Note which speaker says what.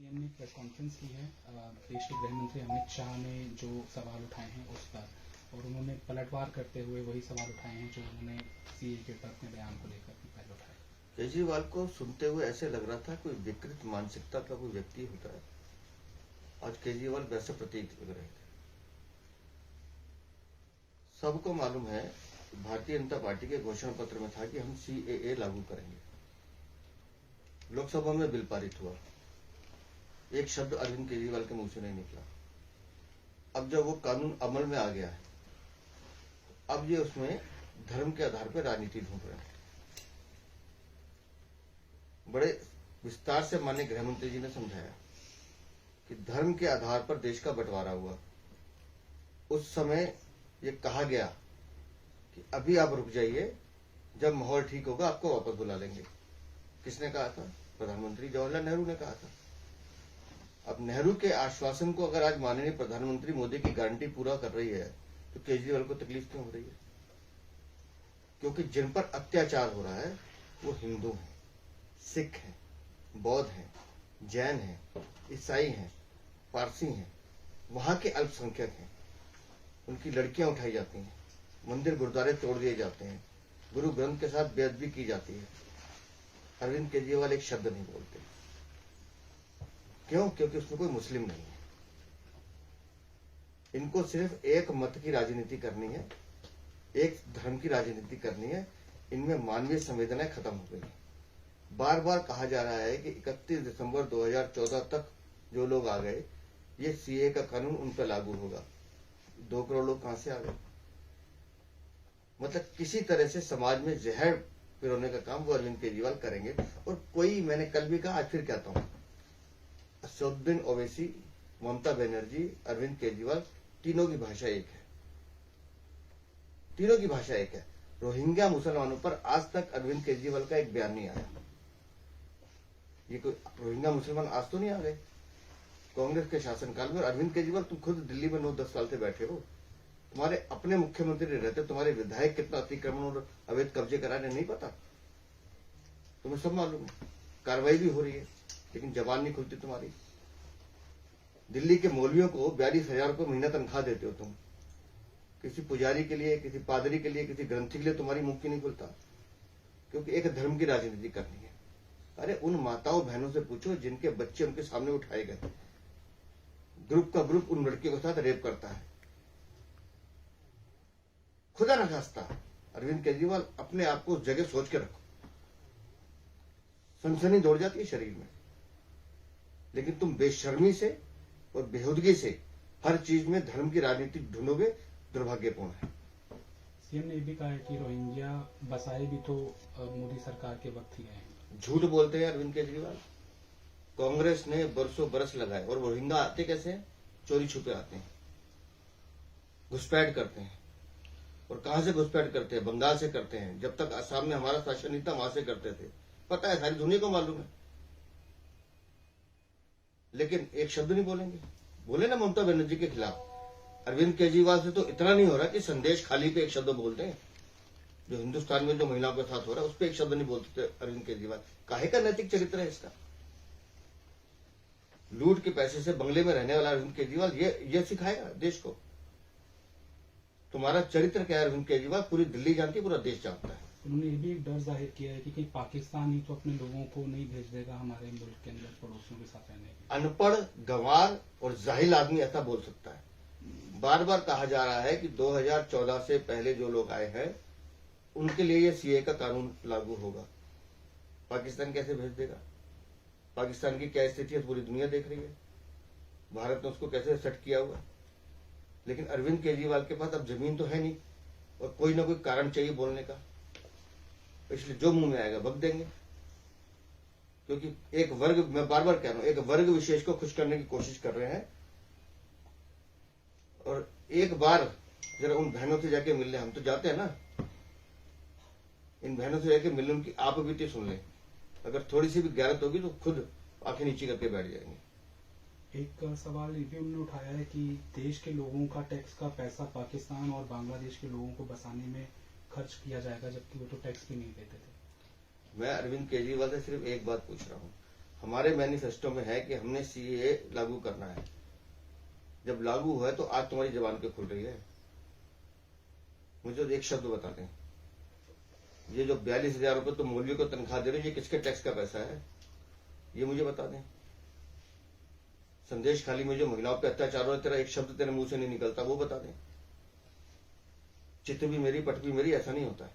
Speaker 1: CM ने press conference की है देश के गृह मंत्री अमित शाह ने जो सवाल उठाए हैं उस पर, और उन्होंने पलटवार करते हुए वही सवाल उठाए हैं जो उन्होंने सीए के ऊपर अपने बयान को लेकर पहले उठाए।
Speaker 2: केजरीवाल को सुनते हुए ऐसे लग रहा था कोई विकृत मानसिकता का कोई व्यक्ति होता है। आज केजरीवाल वैसे प्रतीक लग रहे थे। सबको मालूम है भारतीय जनता पार्टी के घोषणा पत्र में था कि हम सीएए लागू करेंगे। लोकसभा में बिल पारित हुआ, एक शब्द अरविंद केजरीवाल के मुंह से नहीं निकला। अब जब वो कानून अमल में आ गया है, अब ये उसमें धर्म के आधार पर राजनीति ढूंढ रहे हैं। बड़े विस्तार से माननीय गृह मंत्री जी ने समझाया कि धर्म के आधार पर देश का बंटवारा हुआ। उस समय ये कहा गया कि अभी आप रुक जाइए, जब माहौल ठीक होगा आपको वापस बुला लेंगे। किसने कहा था? प्रधानमंत्री जवाहरलाल नेहरू ने कहा था। अब नेहरू के आश्वासन को अगर आज माननीय प्रधानमंत्री मोदी की गारंटी पूरा कर रही है तो केजरीवाल को तकलीफ क्यों हो रही है? क्योंकि जिन पर अत्याचार हो रहा है वो हिंदू हैं, सिख हैं, बौद्ध हैं, जैन हैं, ईसाई हैं, पारसी हैं, वहां के अल्पसंख्यक हैं। उनकी लड़कियां उठाई जाती हैं, मंदिर गुरुद्वारे तोड़ दिए जाते हैं, गुरु ग्रंथ के साथ बेअदबी की जाती है। अरविंद केजरीवाल एक शब्द नहीं बोलते। क्यों? क्योंकि उसमें कोई मुस्लिम नहीं है। इनको सिर्फ एक मत की राजनीति करनी है, एक धर्म की राजनीति करनी है। इनमें मानवीय संवेदनाएं खत्म हो गई। बार बार कहा जा रहा है कि 31 दिसंबर 2014 तक जो लोग आ गए, ये सीए का कानून उन पर लागू होगा। 2 करोड़ लोग कहां से आ गए? मतलब किसी तरह से समाज में जहर पिरोने का काम वो अरविंद केजरीवाल करेंगे। और कोई, मैंने कल भी कहा, आज फिर कहता हूं, असदुद्दीन ओवैसी, ममता बनर्जी, अरविंद केजरीवाल, तीनों की भाषा एक है। तीनों की भाषा एक है। रोहिंग्या मुसलमानों पर आज तक अरविंद केजरीवाल का एक बयान नहीं आया। ये कोई रोहिंग्या मुसलमान आज तो नहीं आ गए कांग्रेस के शासनकाल में। अरविंद केजरीवाल, तुम खुद दिल्ली में 9-10 साल से बैठे हो, तुम्हारे अपने मुख्यमंत्री रहते, तुम्हारे विधायक कितना अतिक्रमण और अवैध कब्जे कराने नहीं पता? तुम्हें सब मालूम है। कार्रवाई भी हो रही है, लेकिन जबान नहीं खुलती तुम्हारी। दिल्ली के मौलवियों को 42,000 को महीना तनख्वाह देते हो तुम। किसी पुजारी के लिए, किसी पादरी के लिए, किसी ग्रंथी के लिए तुम्हारी मुंह क्यों नहीं खुलता? क्योंकि एक धर्म की राजनीति करनी है। अरे उन माताओं बहनों से पूछो जिनके बच्चे उनके सामने उठाए गए। ग्रुप का ग्रुप उन लड़कियों के साथ रेप करता है। खुदा न खास्ता अरविंद केजरीवाल, अपने आप को उस जगह सोच के रखो। सनसनी दौड़ जाती है शरीर में, लेकिन तुम बेशर्मी से और बेहुदगी से हर चीज में धर्म की राजनीति ढूंढोगे, दुर्भाग्यपूर्ण है।
Speaker 1: सीएम ने भी कहा है कि रोहिंग्या बसाए भी तो मोदी सरकार के वक्त ही गए हैं।
Speaker 2: झूठ बोलते हैं अरविंद केजरीवाल। कांग्रेस ने बरसों बरस लगाए, और रोहिंग्या आते कैसे हैं? चोरी छुपे आते हैं, घुसपैठ करते हैं। और कहां से घुसपैठ करते हैं? बंगाल से करते हैं। जब तक असम में हमारा शासन नहीं था, वहां से करते थे। पता है, सारी दुनिया को मालूम है। लेकिन एक शब्द नहीं बोलेंगे। बोले ना ममता बनर्जी के खिलाफ। अरविंद केजरीवाल से तो इतना नहीं हो रहा कि संदेश खाली पे एक शब्द बोलते हैं। जो हिंदुस्तान में जो महिलाओं के साथ हो रहा है उस पर एक शब्द नहीं बोलते अरविंद केजरीवाल। काहे का नैतिक चरित्र है इसका? लूट के पैसे से बंगले में रहने वाला अरविंद केजरीवाल ये सिखाएगा देश को? तुम्हारा चरित्र क्या है अरविंद केजरीवाल? पूरी दिल्ली जानती है, पूरा देश जानता है।
Speaker 1: उन्होंने ये भी एक डर जाहिर किया है कि कहीं पाकिस्तान ही तो अपने लोगों को नहीं भेज देगा हमारे मुल्क के अंदर पड़ोसियों के साथ रहने के।
Speaker 2: अनपढ़, गंवार और जाहिल आदमी ऐसा बोल सकता है। बार बार कहा जा रहा है कि 2014 से पहले जो लोग आए हैं उनके लिए ये सीए का कानून लागू होगा। पाकिस्तान कैसे भेज देगा? पाकिस्तान की क्या स्थिति है पूरी दुनिया देख रही है। भारत ने उसको कैसे सेट किया हुआ। लेकिन अरविंद केजरीवाल के पास अब जमीन तो है नहीं, और कोई ना कोई कारण चाहिए बोलने का। इसलिए जो मुंह में आएगा बक देंगे। क्योंकि एक वर्ग, मैं बार बार कह रहा हूं, एक वर्ग विशेष को खुश करने की कोशिश कर रहे हैं। और एक बार जरा उन बहनों से जाके मिल ले, हम तो जाते हैं ना, इन बहनों से जाके मिलने, उनकी आप बीती सुन लें। अगर थोड़ी सी भी गैरत होगी तो खुद आंखें नीचे करके बैठ जाएंगे।
Speaker 1: एक सवाल ये भी उन्होंने उठाया है कि देश के लोगों का टैक्स का पैसा पाकिस्तान और बांग्लादेश के लोगों को बसाने में खर्च किया जाएगा, जबकि वो तो टैक्स भी नहीं देते थे।
Speaker 2: मैं अरविंद केजरीवाल से सिर्फ एक बात पूछ रहा हूं, हमारे मैनिफेस्टो में है कि हमने सीए लागू करना है। जब लागू हुआ है तो आज तुम्हारी जबान पे खुल रही है। मुझे तो एक शब्द बता दें, ये जो 42,000 रुपये तो मौलवी को तनख्वाह दे रहे हो, ये किसके टैक्स का पैसा है? ये मुझे बता दें। संदेश खाली में जो महिलाओं पे अत्याचार हो, तेरा एक शब्द तेरे मुंह से नहीं निकलता, वो बता दें। चित्त भी मेरी, पट भी मेरी, ऐसा नहीं होता है।